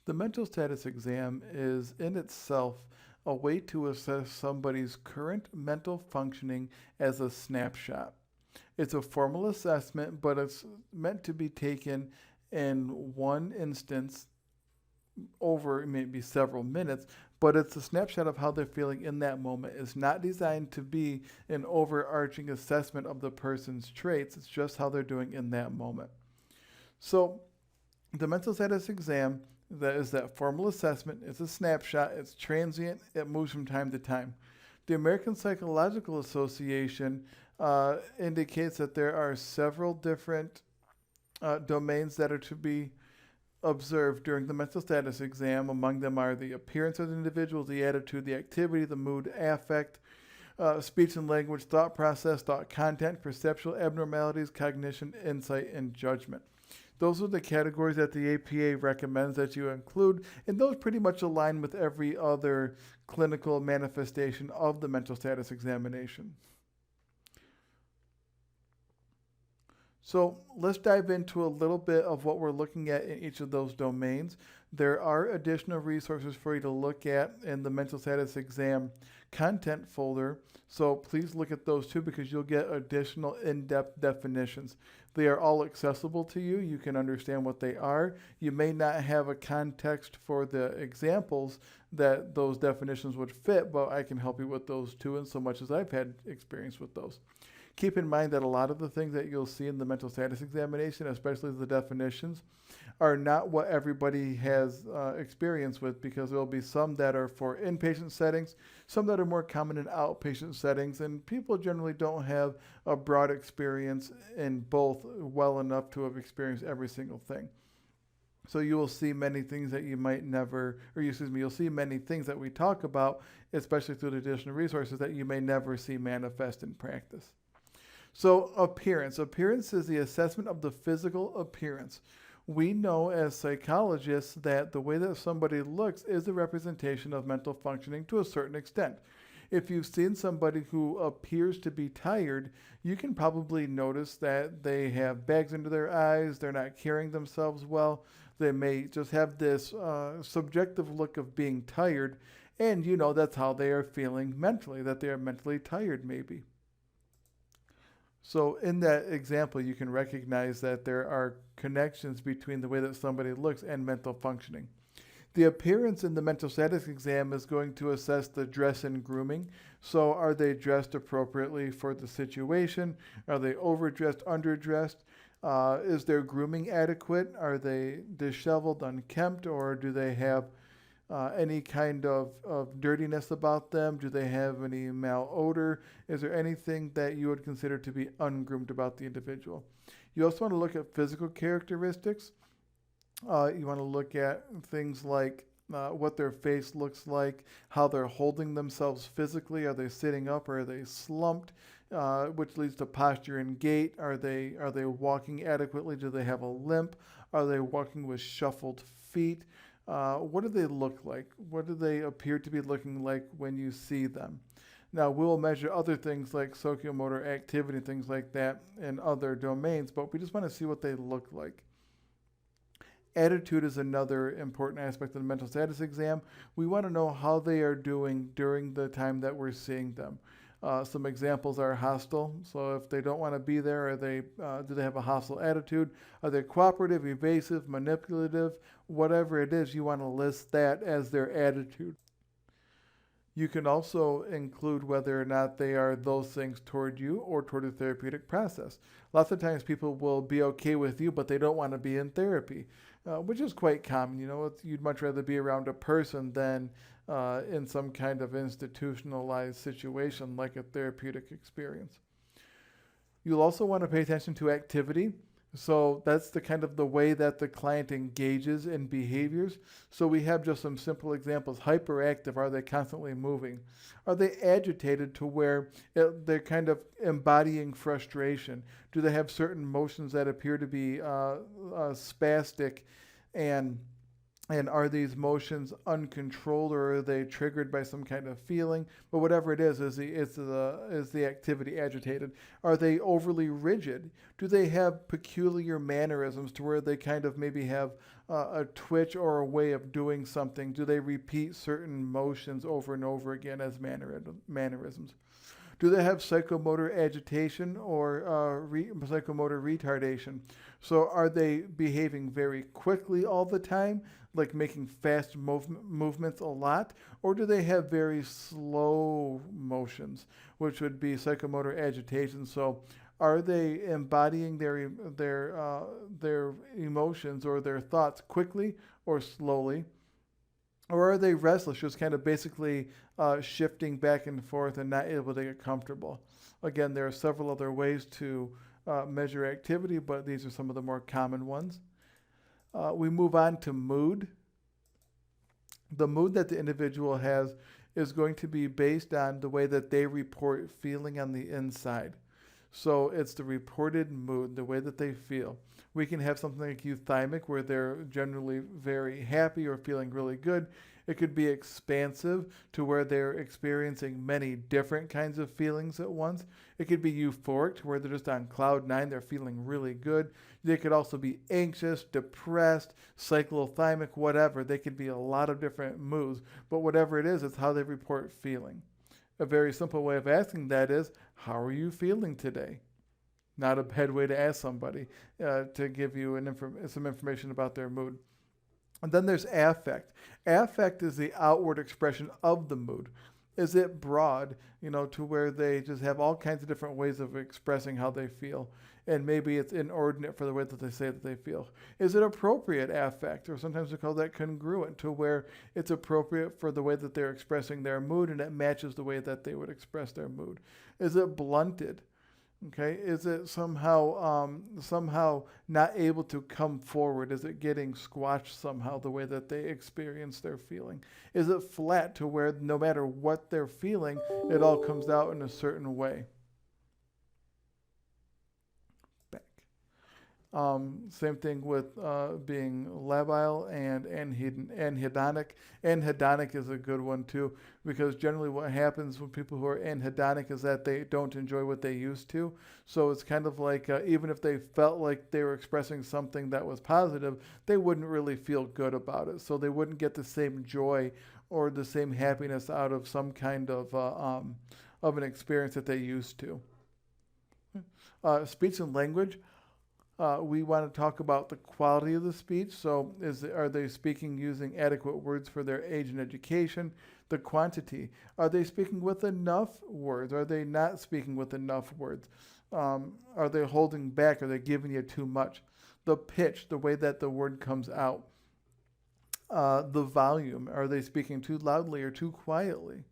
The mental status exam is in itself a way to assess somebody's current mental functioning as a snapshot. It's a formal assessment, but it's meant to be taken in one instance over maybe several minutes, but it's a snapshot of how they're feeling in that moment. It's not designed to be an overarching assessment of the person's traits, it's just how they're doing in that moment. So, the mental status exam, that is that formal assessment, it's a snapshot, it's transient, it moves from time to time. The American Psychological Association indicates that there are several different domains that are to be observed during the mental status exam. Among them are the appearance of the individual, the attitude, the activity, the mood, affect, speech and language, thought process, thought content, perceptual abnormalities, cognition, insight, and judgment. Those are the categories that the APA recommends that you include, and those pretty much align with every other clinical manifestation of the mental status examination. So let's dive into a little bit of what we're looking at in each of those domains. There are additional resources for you to look at in the mental status exam content folder. So please look at those too, because you'll get additional in-depth definitions. They are all accessible to you. You can understand what they are. You may not have a context for the examples that those definitions would fit, but I can help you with those too, in so much as I've had experience with those. Keep in mind that a lot of the things that you'll see in the mental status examination, especially the definitions, are not what everybody has experience with, because there will be some that are for inpatient settings, some that are more common in outpatient settings, and people generally don't have a broad experience in both well enough to have experienced every single thing. So you will see many things that you might never, or excuse me, you'll see many things that we talk about, especially through the additional resources, that you may never see manifest in practice. So appearance. Appearance is the assessment of the physical appearance. We know as psychologists that the way that somebody looks is a representation of mental functioning to a certain extent. If you've seen somebody who appears to be tired, you can probably notice that they have bags under their eyes, they're not carrying themselves well, they may just have this subjective look of being tired, and you know that's how they are feeling mentally, that they are mentally tired maybe. So in that example, you can recognize that there are connections between the way that somebody looks and mental functioning. The appearance in the mental status exam is going to assess the dress and grooming. So are they dressed appropriately for the situation? Are they overdressed, underdressed? Is their grooming adequate? Are they disheveled, unkempt, or do they have any kind of dirtiness about them? Do they have any malodor? Is there anything that you would consider to be ungroomed about the individual? You also want to look at physical characteristics. You want to look at things like what their face looks like, how they're holding themselves physically. Are they sitting up or are they slumped? Which leads to posture and gait. Are they walking adequately? Do they have a limp? Are they walking with shuffled feet? What do they look like? What do they appear to be looking like when you see them? Now, we'll measure other things like sociomotor activity, things like that in other domains, but we just want to see what they look like. Attitude is another important aspect of the mental status exam. We want to know how they are doing during the time that we're seeing them. Some examples are hostile. So if they don't want to be there, do they have a hostile attitude? Are they cooperative, evasive, manipulative? Whatever it is, you want to list that as their attitude. You can also include whether or not they are those things toward you or toward the therapeutic process. Lots of times people will be okay with you, but they don't want to be in therapy, which is quite common. You know, you'd much rather be around a person than in some kind of institutionalized situation like a therapeutic experience. You'll also want to pay attention to activity. So that's the kind of the way that the client engages in behaviors. So we have just some simple examples. Hyperactive, are they constantly moving? Are they agitated to where they're kind of embodying frustration? Do they have certain motions that appear to be spastic and And are these motions uncontrolled, or are they triggered by some kind of feeling? But whatever it is the activity agitated? Are they overly rigid? Do they have peculiar mannerisms to where they kind of maybe have a twitch or a way of doing something? Do they repeat certain motions over and over again as mannerisms? Do they have psychomotor agitation or psychomotor retardation? So are they behaving very quickly all the time, like making fast movements a lot? Or do they have very slow motions, which would be psychomotor agitation? So are they embodying their emotions or their thoughts quickly or slowly? Or are they restless, just kind of basically shifting back and forth and not able to get comfortable? Again, there are several other ways to measure activity, but these are some of the more common ones. We move on to mood. The mood that the individual has is going to be based on the way that they report feeling on the inside. So it's the reported mood, the way that they feel. We can have something like euthymic, where they're generally very happy or feeling really good. It could be expansive, to where they're experiencing many different kinds of feelings at once. It could be euphoric, to where they're just on cloud nine, they're feeling really good. They could also be anxious, depressed, cyclothymic, whatever. They could be a lot of different moods, but whatever it is, it's how they report feeling. A very simple way of asking that is, how are you feeling today? Not a bad way to ask somebody to give you some information about their mood. And then there's affect. Affect is the outward expression of the mood. Is it broad, to where they just have all kinds of different ways of expressing how they feel? And maybe it's inordinate for the way that they say that they feel. Is it appropriate affect? Or sometimes we call that congruent, to where it's appropriate for the way that they're expressing their mood and it matches the way that they would express their mood. Is it blunted? Okay, is it somehow not able to come forward? Is it getting squashed somehow, the way that they experience their feeling? Is it flat, to where no matter what they're feeling, it all comes out in a certain way? Same thing with being labile and anhedonic. Anhedonic is a good one too, because generally what happens when people who are anhedonic is that they don't enjoy what they used to. So it's kind of like even if they felt like they were expressing something that was positive, they wouldn't really feel good about it. So they wouldn't get the same joy or the same happiness out of some kind of an experience that they used to. Speech and language. We want to talk about the quality of the speech. So are they speaking using adequate words for their age and education? The quantity. Are they speaking with enough words? Are they not speaking with enough words? Are they holding back? Are they giving you too much? The pitch, the way that the word comes out. The volume. Are they speaking too loudly or too quietly?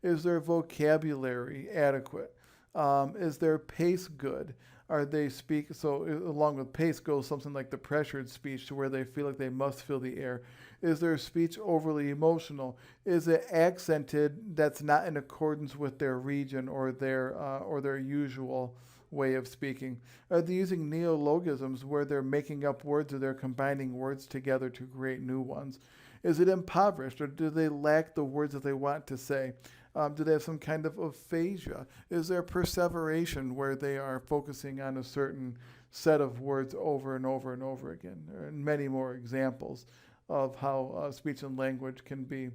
Is their vocabulary adequate? Is their pace good? Are they so along with pace goes something like the pressured speech, to where they feel like they must fill the air. Is their speech overly emotional? Is it accented that's not in accordance with their region or their usual way of speaking? Are they using neologisms, where they're making up words or they're combining words together to create new ones? Is it impoverished, or do they lack the words that they want to say? Do they have some kind of aphasia? Is there perseveration, where they are focusing on a certain set of words over and over and over again? There are many more examples of how speech and language can be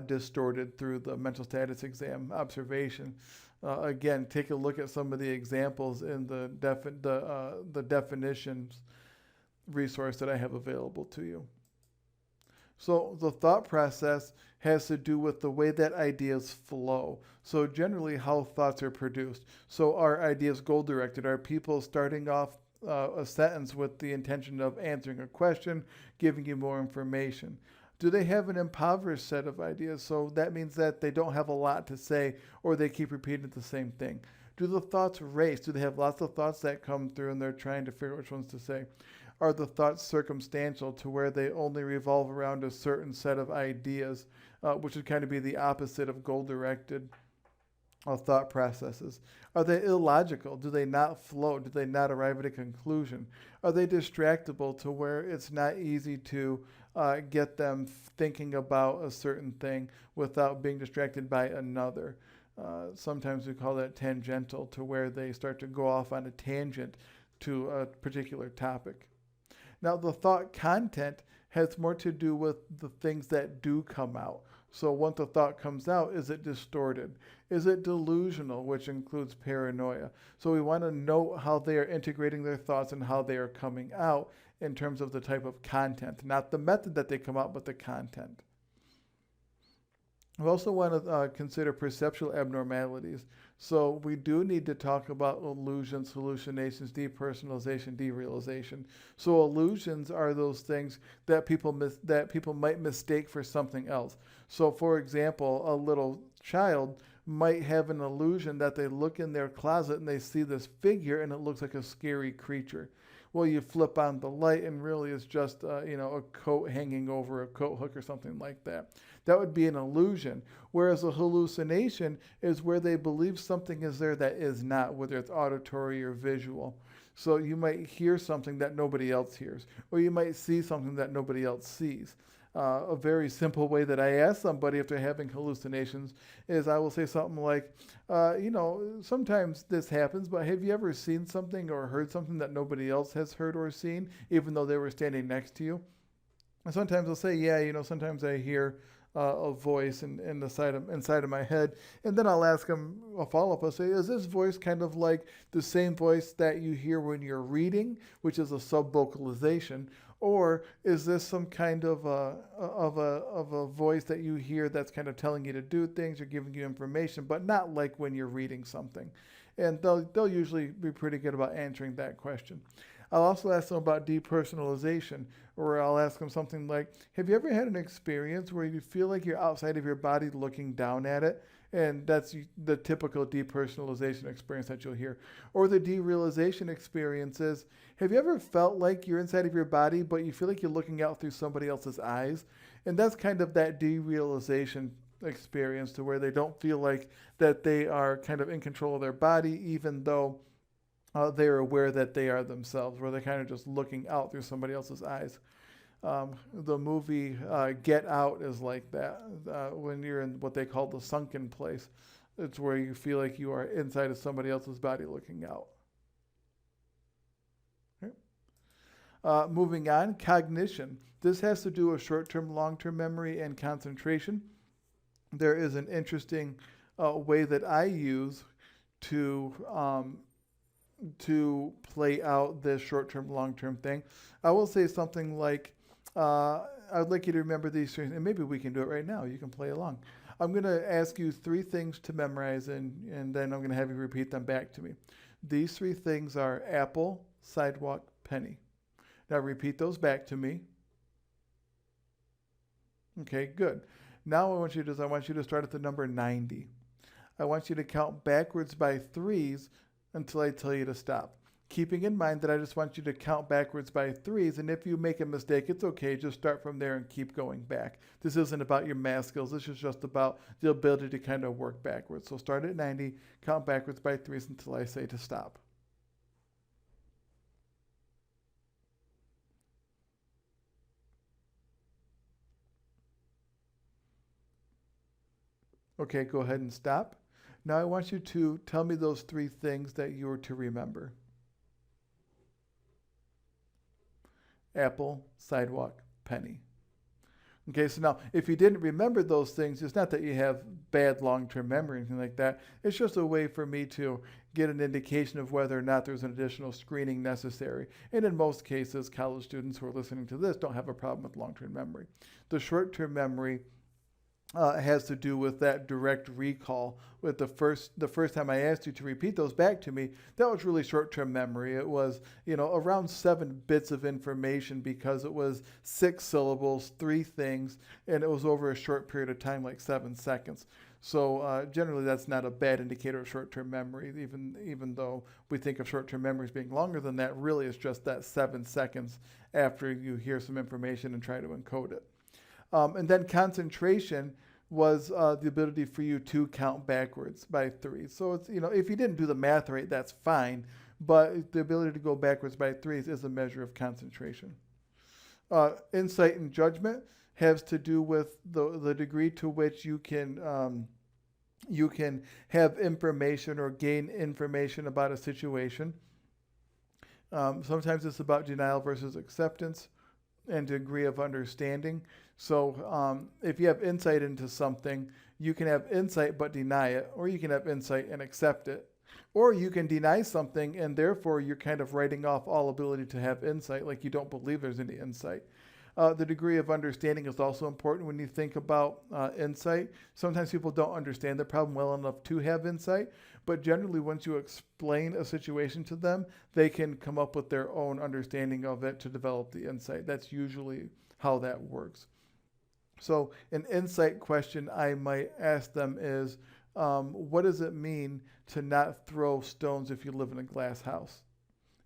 distorted through the mental status exam observation. Again, take a look at some of the examples in the definitions resource that I have available to you. So the thought process has to do with the way that ideas flow. So generally how thoughts are produced. So are ideas goal-directed? Are people starting off a sentence with the intention of answering a question, giving you more information? Do they have an impoverished set of ideas? So that means that they don't have a lot to say, or they keep repeating the same thing. Do the thoughts race? Do they have lots of thoughts that come through and they're trying to figure out which ones to say? Are the thoughts circumstantial, to where they only revolve around a certain set of ideas, which would kind of be the opposite of goal-directed? thought processes? Are they illogical? Do they not flow? Do they not arrive at a conclusion? Are they distractible to where it's not easy to get them thinking about a certain thing without being distracted by another? Sometimes we call that tangential, to where they start to go off on a tangent to a particular topic. Now, the thought content has more to do with the things that do come out. So once a thought comes out, is it distorted? Is it delusional, which includes paranoia? So we want to know how they are integrating their thoughts and how they are coming out in terms of the type of content, not the method that they come out, but the content. We also want to consider perceptual abnormalities. So we do need to talk about illusions, hallucinations, depersonalization, derealization. So illusions are those things that people might mistake for something else. So for example, a little child might have an illusion that they look in their closet and they see this figure and it looks like a scary creature. Well, you flip on the light and really it's just a coat hanging over a coat hook or something like that. That would be an illusion. Whereas a hallucination is where they believe something is there that is not, whether it's auditory or visual. So you might hear something that nobody else hears, or you might see something that nobody else sees. A very simple way that I ask somebody if they're having hallucinations is I will say something like, sometimes this happens, but have you ever seen something or heard something that nobody else has heard or seen, even though they were standing next to you? And sometimes I'll say, yeah, sometimes I hear a voice inside of my head. And then I'll ask them a follow-up. I'll say, is this voice kind of like the same voice that you hear when you're reading, which is a subvocalization? Or is this some kind of a voice that you hear that's kind of telling you to do things or giving you information, but not like when you're reading something? And they'll usually be pretty good about answering that question. I'll also ask them about depersonalization, or I'll ask them something like, have you ever had an experience where you feel like you're outside of your body looking down at it? And that's the typical depersonalization experience that you'll hear. Or the derealization experience is, have you ever felt like you're inside of your body, but you feel like you're looking out through somebody else's eyes? And that's kind of that derealization experience, to where they don't feel like that they are kind of in control of their body, even though they're aware that they are themselves, where they're kind of just looking out through somebody else's eyes. The movie Get Out is like that. When you're in what they call the sunken place, it's where you feel like you are inside of somebody else's body looking out. Okay. Moving on, cognition. This has to do with short-term, long-term memory and concentration. There is an interesting way that I use to play out this short-term, long-term thing. I will say something like, I'd like you to remember these things, and maybe we can do it right now. You can play along. I'm going to ask you 3 things to memorize, and then I'm going to have you repeat them back to me. These 3 things are apple, sidewalk, penny. Now repeat those back to me. Okay, good. Now what I want you to do is I want you to start at the number 90. I want you to count backwards by 3s until I tell you to stop. Keeping in mind that I just want you to count backwards by 3s, and if you make a mistake, it's okay. Just start from there and keep going back. This isn't about your math skills. This is just about the ability to kind of work backwards. So start at 90, count backwards by 3s until I say to stop. Okay, go ahead and stop. Now I want you to tell me those 3 things that you are to remember. Apple, sidewalk, penny. Okay, so now if you didn't remember those things, it's not that you have bad long-term memory or anything like that. It's just a way for me to get an indication of whether or not there's an additional screening necessary. And in most cases, college students who are listening to this don't have a problem with long-term memory. The short-term memory has to do with that direct recall. With the first time I asked you to repeat those back to me, that was really short-term memory. It was, around 7 bits of information, because it was 6 syllables, 3 things, and it was over a short period of time, like 7 seconds. So generally, that's not a bad indicator of short-term memory, even though we think of short-term memory as being longer than that. Really, it's just that 7 seconds after you hear some information and try to encode it. And then concentration, was the ability for you to count backwards by 3. So it's, if you didn't do the math right, that's fine. But the ability to go backwards by 3s is a measure of concentration. Insight and judgment has to do with the degree to which you can have information or gain information about a situation. Sometimes it's about denial versus acceptance and degree of understanding. So if you have insight into something, you can have insight but deny it, or you can have insight and accept it. Or you can deny something and therefore you're kind of writing off all ability to have insight, like you don't believe there's any insight. The degree of understanding is also important when you think about insight. Sometimes people don't understand the problem well enough to have insight, but generally once you explain a situation to them, they can come up with their own understanding of it to develop the insight. That's usually how that works. So an insight question I might ask them is, what does it mean to not throw stones if you live in a glass house?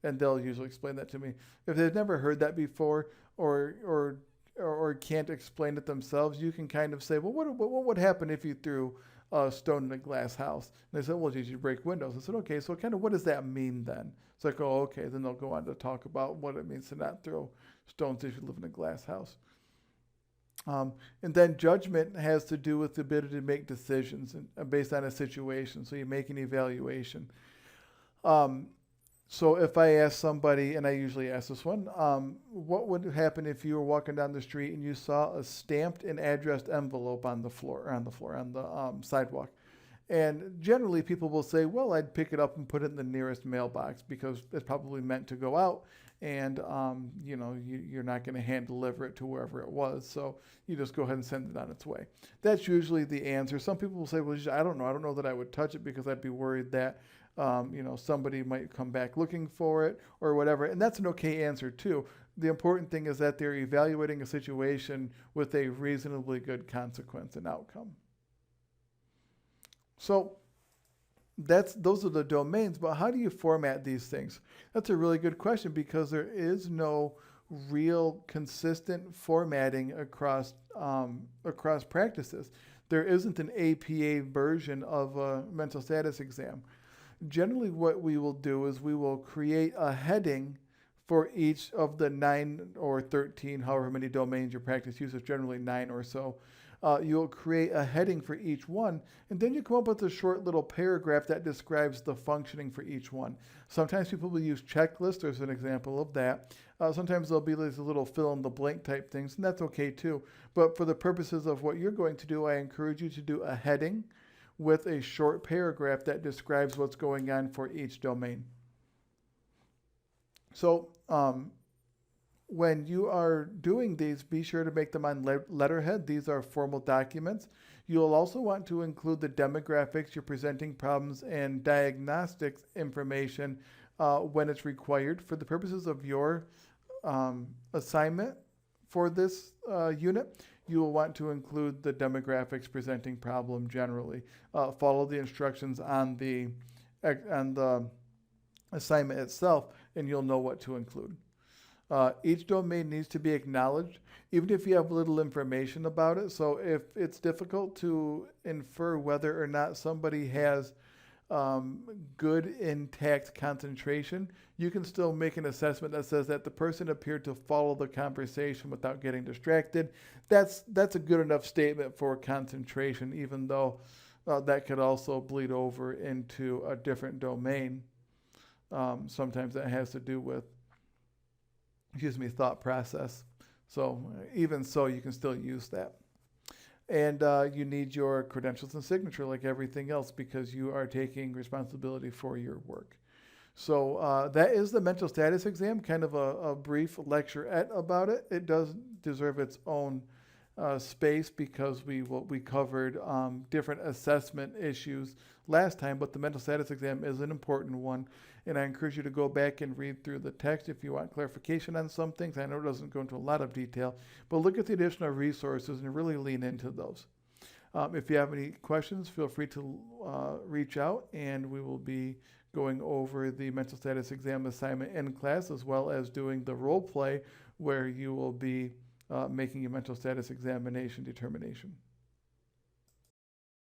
And they'll usually explain that to me. If they've never heard that before or can't explain it themselves, you can kind of say, well, what would happen if you threw a stone in a glass house? And they said, well, you break windows. I said, okay, so kind of what does that mean then? It's like, oh, okay. Then they'll go on to talk about what it means to not throw stones if you live in a glass house. And then judgment has to do with the ability to make decisions based on a situation. So you make an evaluation. So if I ask somebody, and I usually ask this one, what would happen if you were walking down the street and you saw a stamped and addressed envelope on the sidewalk? And generally people will say, well, I'd pick it up and put it in the nearest mailbox because it's probably meant to go out. And, you're not going to hand deliver it to wherever it was. So you just go ahead and send it on its way. That's usually the answer. Some people will say, well, I don't know. I don't know that I would touch it because I'd be worried that, somebody might come back looking for it or whatever. And that's an okay answer too. The important thing is that they're evaluating a situation with a reasonably good consequence and outcome. So those are the domains, but how do you format these things? That's a really good question because there is no real consistent formatting across practices. There isn't an APA version of a mental status exam. Generally what we will do is we will create a heading for each of the 9 or 13, however many domains your practice uses, generally 9 or so. You'll create a heading for each one, and then you come up with a short little paragraph that describes the functioning for each one. Sometimes people will use checklists. There's an example of that. Sometimes there'll be these little fill-in-the-blank type things, and that's okay too. But for the purposes of what you're going to do, I encourage you to do a heading with a short paragraph that describes what's going on for each domain. So when you are doing these, be sure to make them on letterhead. These are formal documents. You'll also want to include the demographics, your presenting problems, and diagnostics information when it's required. For the purposes of your assignment for this unit, you will want to include the demographics, presenting problem generally. Follow the instructions on the assignment itself, and you'll know what to include. Each domain needs to be acknowledged, even if you have little information about it. So if it's difficult to infer whether or not somebody has good intact concentration, you can still make an assessment that says that the person appeared to follow the conversation without getting distracted. That's a good enough statement for concentration, even though that could also bleed over into a different domain. Sometimes that has to do with thought process. So even so, you can still use that. And you need your credentials and signature like everything else because you are taking responsibility for your work. So that is the mental status exam, kind of a brief lecturette about it. It does deserve its own space because we covered different assessment issues last time, but the mental status exam is an important one. And I encourage you to go back and read through the text if you want clarification on some things. I know it doesn't go into a lot of detail, but look at the additional resources and really lean into those. If you have any questions, feel free to reach out, and we will be going over the mental status exam assignment in class, as well as doing the role play where you will be making a mental status examination determination.